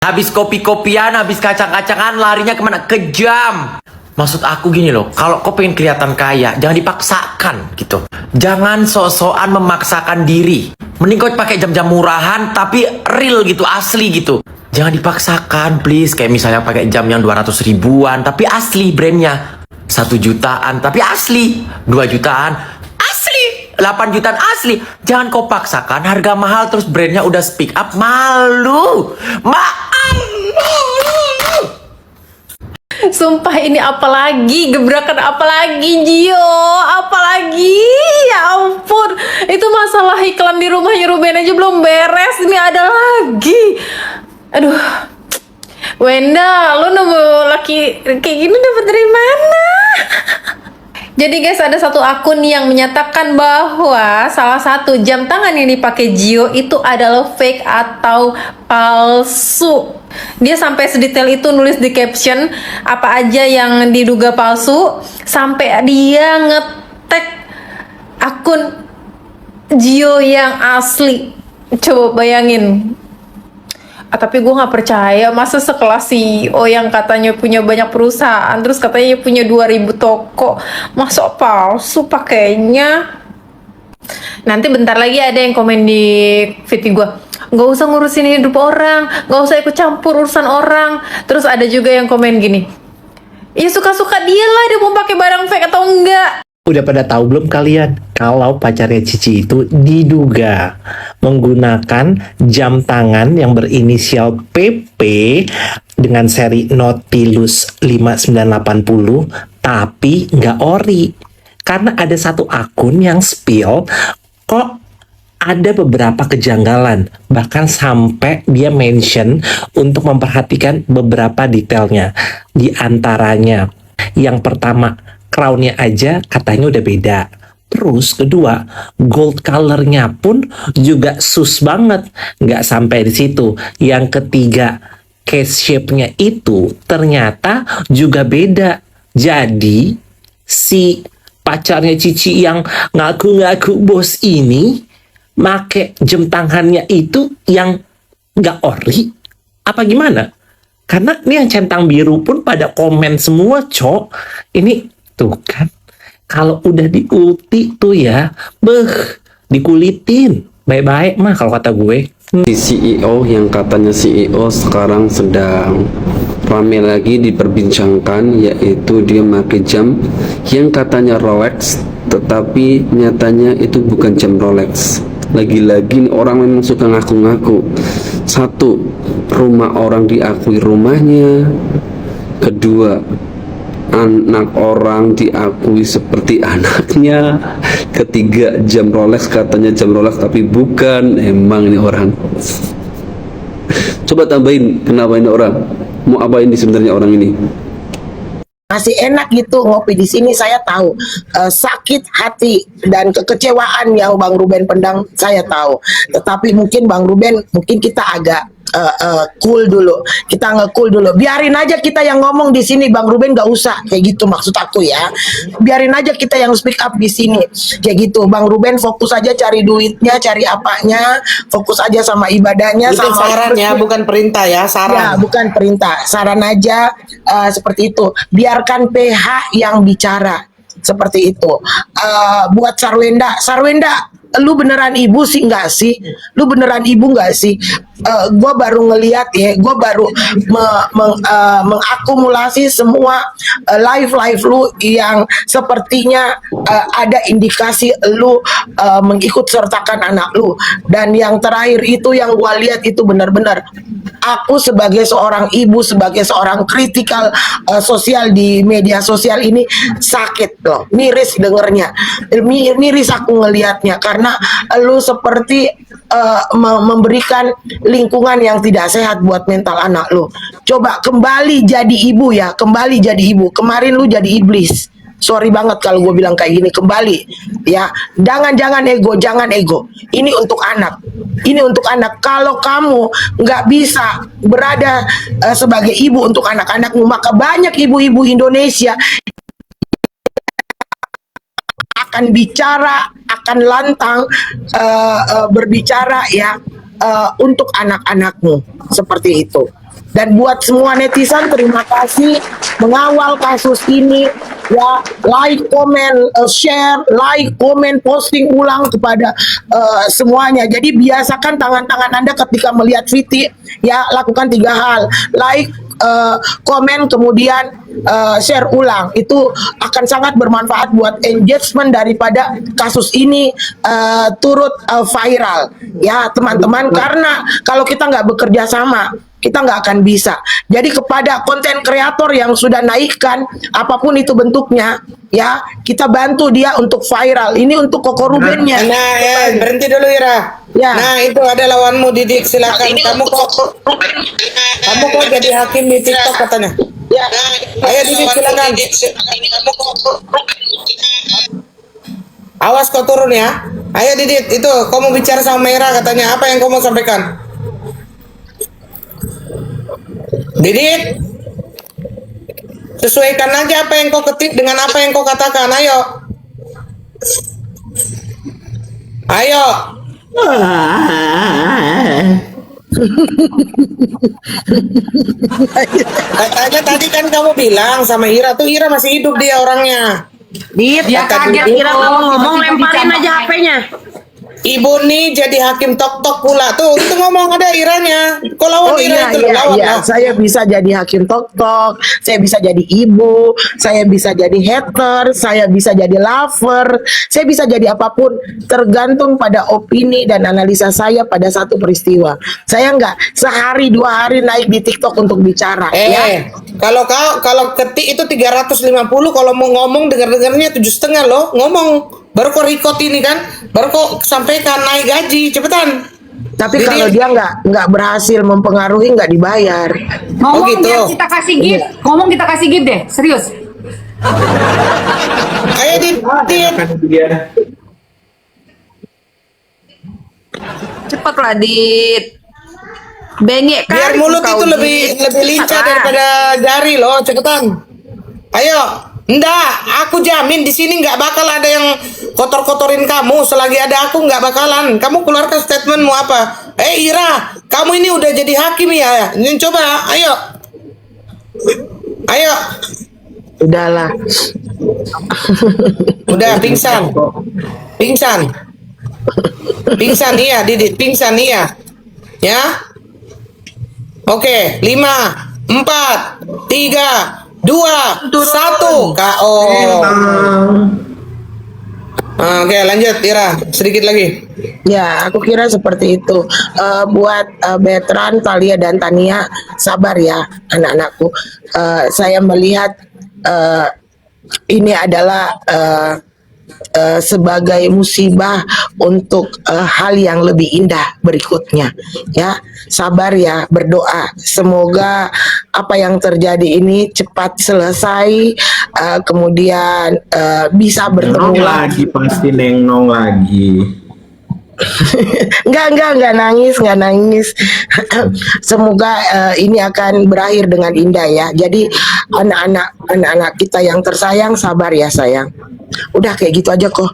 Habis kopi-kopian, habis kacang-kacangan, larinya kemana? Ke jam. Maksud aku gini loh, kalau kau pengen kelihatan kaya, jangan dipaksakan gitu. Jangan sok-sokan memaksakan diri. Mending kau pakai jam-jam murahan, tapi real gitu, asli gitu. Jangan dipaksakan, please. Kayak misalnya pakai jam yang 200 ribuan, tapi asli brandnya. 1 jutaan, tapi asli. 2 jutaan, asli. 8 jutaan asli. Jangan kau paksakan harga mahal terus brandnya udah speak up. Malu. Sumpah ini apalagi, gebrakan apalagi Gio, apalagi, ya ampun. Itu masalah iklan di rumahnya Ruben aja belum beres, ini ada lagi. Aduh, Wenda, lu nemu laki kayak gini dapat dari mana? Jadi guys, ada satu akun yang menyatakan bahwa salah satu jam tangan yang dipakai Gio itu adalah fake atau palsu. Dia sampai sedetail itu nulis di caption apa aja yang diduga palsu, sampai dia ngetek akun Gio yang asli. Coba bayangin. Tapi gue nggak percaya, masa sekelas CEO yang katanya punya banyak perusahaan terus katanya punya 2000 toko, masa palsu pakainya. Nanti bentar lagi ada yang komen di feed gue, nggak usah ngurusin hidup orang, nggak usah ikut campur urusan orang. Terus ada juga yang komen gini, ya suka-suka dia lah, dia mau pakai barang fake atau enggak. Udah pada tahu belum kalian kalau pacarnya Cici itu diduga menggunakan jam tangan yang berinisial PP dengan seri Nautilus 5980 tapi nggak ori. Karena ada satu akun yang spill kok ada beberapa kejanggalan, bahkan sampai dia mention untuk memperhatikan beberapa detailnya. Di antaranya yang pertama, crownnya aja katanya udah beda. Terus kedua, gold colornya pun juga sus banget. Nggak sampai di situ. Yang ketiga, case shape-nya itu ternyata juga beda. Jadi si pacarnya Cici yang ngaku-ngaku bos ini make jam tangannya itu yang nggak ori. Apa gimana? Karena ini yang centang biru pun pada komen semua, Cok. Ini tuh kan, kalau udah diulti tuh ya, dikulitin. Baik-baik mah kalau kata gue. Si CEO yang katanya CEO sekarang sedang rame lagi diperbincangkan, yaitu dia pakai jam yang katanya Rolex, tetapi nyatanya itu bukan jam Rolex. Lagi-lagi orang memang suka ngaku-ngaku. Satu, rumah orang diakui rumahnya. Kedua, anak orang diakui seperti anaknya. Ketiga, jam Rolex katanya jam Rolex tapi bukan. Emang ini orang. Coba tambahin, kenapa ini orang? Mau apa ini sebenarnya orang ini? Masih enak gitu ngopi di sini, saya tahu sakit hati dan kekecewaan yang Bang Ruben pendang, saya tahu. Tetapi mungkin Bang Ruben, mungkin kita agak cool dulu, kita nge-cool dulu. Biarin aja kita yang ngomong di sini, Bang Ruben nggak usah kayak gitu, maksud aku ya. Biarin aja kita yang speak up di sini, kayak gitu. Bang Ruben fokus aja cari duitnya, cari apanya, fokus aja sama ibadahnya. Itu sama saran ya, bukan perintah ya, saran. Ya, bukan perintah, saran aja seperti itu. Biarkan PH yang bicara seperti itu. Buat Sarwenda, lu beneran ibu sih nggak sih? Lu beneran ibu nggak sih? Gue baru ngeliat ya, gue baru mengakumulasi semua live lu yang sepertinya ada indikasi lu mengikut sertakan anak lu. Dan yang terakhir itu yang gue lihat itu benar-benar, aku sebagai seorang ibu, sebagai seorang kritikal sosial di media sosial ini sakit loh, miris dengernya, miris aku ngelihatnya, karena lu seperti memberikan lingkungan yang tidak sehat buat mental anak lu. Coba kembali jadi ibu ya, kembali jadi ibu. Kemarin lu jadi iblis. Sorry banget kalau gue bilang kayak gini, kembali ya. Jangan ego. Ini untuk anak. Ini untuk anak. Kalau kamu nggak bisa berada sebagai ibu untuk anak-anakmu, maka banyak ibu-ibu Indonesia akan bicara, akan lantang berbicara ya untuk anak-anakmu seperti itu. Dan buat semua netizen, terima kasih mengawal kasus ini. Ya, like, komen, share, like, komen, posting ulang kepada semuanya. Jadi biasakan tangan-tangan Anda ketika melihat Viti, ya lakukan 3 hal. Like, komen, kemudian share ulang. Itu akan sangat bermanfaat buat engagement daripada kasus ini turut viral, ya teman-teman. Karena kalau kita nggak bekerja sama, kita nggak akan bisa. Jadi kepada konten kreator yang sudah naikkan apapun itu bentuknya, ya kita bantu dia untuk viral. Ini untuk Koko Rubennya. Nah, ya, berhenti dulu Ira. Ya. Nah, itu ada lawanmu Didik, silakan. Kamu kok jadi hakim di TikTok katanya. Ya. Ayo Didik, silakan. Awas kau turun ya. Ayo Didit, itu kau mau bicara sama Mera katanya. Apa yang kau mau sampaikan? Didit, sesuaikan aja apa yang kau ketik dengan apa yang kau katakan. Ayo. Ayo. Katanya tadi kan kamu bilang sama Ira tuh, Ira masih hidup dia orangnya. Dit, ya kaget Ira ngomong lemparin aja HP-nya. Ibu nih jadi hakim tok-tok pula tuh, itu ngomong ada Iranya. Kau lawan Ira itu lawan iya. lah. Saya bisa jadi hakim tok-tok, saya bisa jadi ibu, saya bisa jadi hater, saya bisa jadi lover, saya bisa jadi apapun, tergantung pada opini dan analisa saya pada satu peristiwa. Saya nggak sehari 2 hari naik di TikTok untuk bicara. Ya. Kalau ketik itu 350, kalau mau ngomong dengar-dengarnya 7,5 loh, ngomong. Baru kok record ini kan, baru kok sampaikan naik gaji, cepetan. Tapi Jadi- kalau dia nggak berhasil mempengaruhi, nggak dibayar. Ngomong gitu. biar kita kasih gift. Ngomong kita kasih gift deh, serius. Ayo Dit. Cepatlah Dit. Bengek Biar kali mulut kau, itu Dit. lebih lincah Cepatlah. daripada jari loh, cepetan. Ayo. Nggak, aku jamin di sini nggak bakal ada yang kotor-kotorin kamu. Selagi ada aku nggak bakalan. Kamu keluarkan statementmu apa? Ira, kamu ini udah jadi hakim ya? Ini coba, ayo. Ayo. Udahlah. Udah pingsan. Pingsan. Pingsan iya, Didit. Pingsan iya. Ya. Oke, 5, 4, 3, 2, 1 KO. Oke, lanjut Ira, sedikit lagi. Ya, aku kira seperti itu. Buat Betran, Talia, dan Tania, sabar ya anak-anakku. Saya melihat ini adalah sebagai musibah untuk hal yang lebih indah berikutnya. Ya, sabar ya, berdoa. Semoga apa yang terjadi ini cepat selesai, kemudian bisa bertemu Nenong lagi. lagi pasti nenong lagi. Enggak nangis. Semoga ini akan berakhir dengan indah ya. Jadi anak-anak kita yang tersayang, sabar ya sayang. Udah kayak gitu aja kok.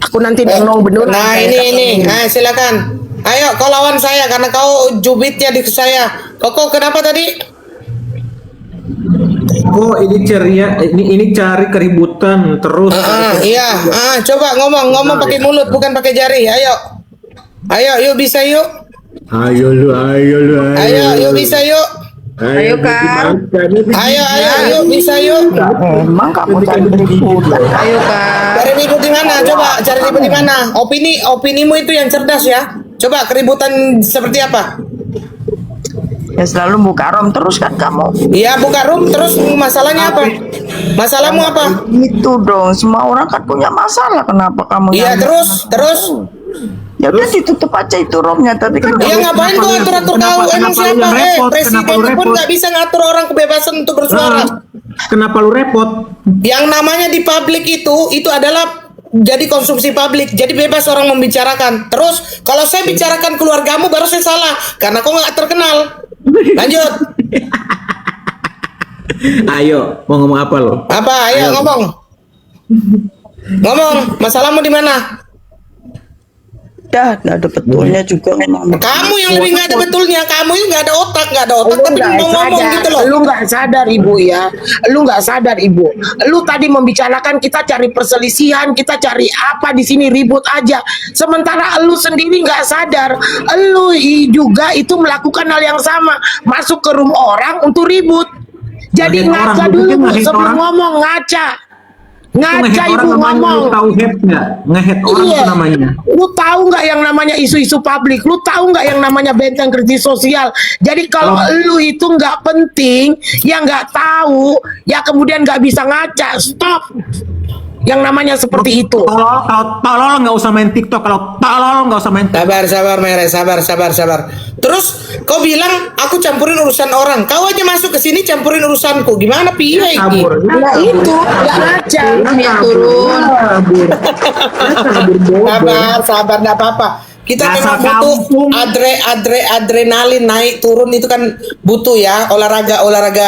Aku nanti nengong bener. Nah, ini. Nah, silakan. Ayo kau lawan saya karena kau jubitnya di saya. Koko kenapa tadi? Kok ini ceria, ini cari keributan terus. Iya, coba ngomong pakai mulut bukan pakai jari. Ayo, yuk bisa yuk. Ayo lu. Ayo, yuk bisa yuk. Ayo, Kak. Ayo, yuk bisa yuk. Emang kamu cari ribut. Ayo Kak. Cari ribut di mana? Coba cari ribut di mana? Opinimu itu yang cerdas ya. Coba keributan seperti apa? Ya selalu buka rom terus kan kamu. Iya, buka room terus masalahnya apa? Masalahmu apa? Itu dong, semua orang kan punya masalah. Kenapa kamu? Iya, yang- terus. Ya udah ditutup aja itu romnya. Tapi kan Ya ngapain kau atur-atur kau? Emang siapa? Presiden pun nggak bisa ngatur orang kebebasan untuk bersuara. Kenapa lu repot? Yang namanya di publik itu adalah jadi konsumsi publik, jadi bebas orang membicarakan. Terus kalau saya bicarakan keluargamu baru saya salah karena kau nggak terkenal. Lanjut. Ayo, mau ngomong apa lo? Apa? Ayo ngomong. Ngomong. Masalahmu di mana? Dah, nggak ada betulnya juga memang. Kamu yang lebih nggak ada betulnya, kamu yang nggak ada otak tapi nggak mau ngomong sadar. gitu loh. Lu nggak sadar ibu ya, lu nggak sadar ibu. Lu tadi membicarakan kita cari perselisihan, kita cari apa di sini ribut aja. Sementara lu sendiri nggak sadar, lu juga itu melakukan hal yang sama, masuk ke room orang untuk ribut. Jadi Ngatain orang, ngaca lu dulu pikir Bu, ngatain sebelum orang? ngomong ngaca. Ngaca Nge-hate ibu orang namanya, ngomong. lu tahu hate nggak? Nge-hate orang Iya. itu namanya. Lu tahu nggak yang namanya isu-isu publik? Lu tahu nggak yang namanya benteng kritik sosial? Jadi kalau lu itu nggak penting, ya nggak tahu, ya kemudian nggak bisa ngaca. Stop. Yang namanya seperti itu. Kalau tolol nggak usah main TikTok, kalau tolol nggak usah main TikTok. Sabar, Mere, sabar. Terus kau bilang aku campurin urusan orang. Kau aja masuk ke sini campurin urusanku. Gimana piye iki? Kabur. Nah itu nggak ngaca. Turun. Sabar, nggak apa-apa. Kita Dasar memang butuh kampung. adrenalin naik turun itu kan butuh ya olahraga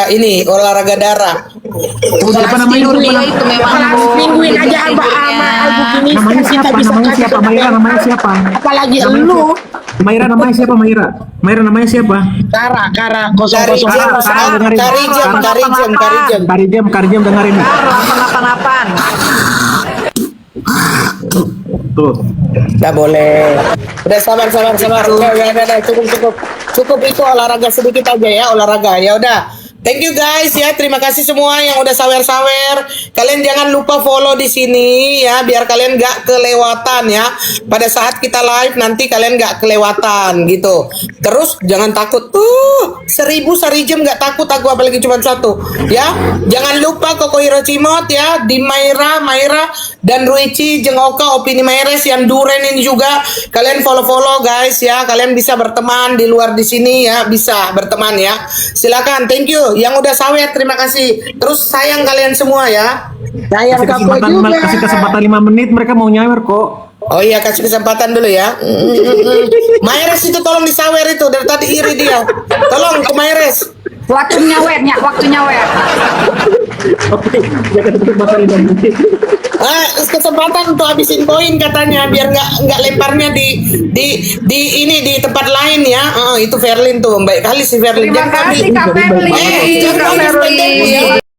ini olahraga darah. Udah apa namanya? Dunia itu memang Kelas mingguin aja apa sama Albu Kinis Namanya kita siapa? bisa Namanya kasih siapa? Maira namanya siapa? apalagi lu Maira namanya siapa? Maira namanya siapa? Kara Kari 001 jam dengerin. Lapan. Tuh. Nggak boleh. Udah sabar. Udah, cukup itu olahraga sedikit aja ya olahraga. Ya udah. Thank you guys ya, terima kasih semua yang udah sawer-sawer. Kalian jangan lupa follow di sini ya, biar kalian nggak kelewatan ya. Pada saat kita live nanti kalian nggak kelewatan gitu. Terus jangan takut. 1000 jam nggak takut aku apalagi cuma satu. Ya, jangan lupa Koko Hirocimot ya, di Maira dan Ruichi, Jeng Oka, Opini Maires yang Duren ini juga. Kalian follow guys ya. Kalian bisa berteman di luar di sini ya, bisa berteman ya. Silakan, thank you. Yang udah sawer terima kasih. Terus sayang kalian semua ya. sayang Koko juga Kasih kesempatan 5 menit, mereka mau nyawer kok. Oh iya, kasih kesempatan dulu ya. Maires itu tolong disawer itu dari tadi iri dia. Tolong ke Maires. Waktu nyawer. Oke, jangan kesempatan 5 menit. Kesempatan untuk habisin koin katanya biar nggak lemparnya di tempat lain ya. Itu Verlin tuh baik kali si Verlin. Terima kasih Kak Ferli. Jangan Kak habis Ferli. pendekmu ya.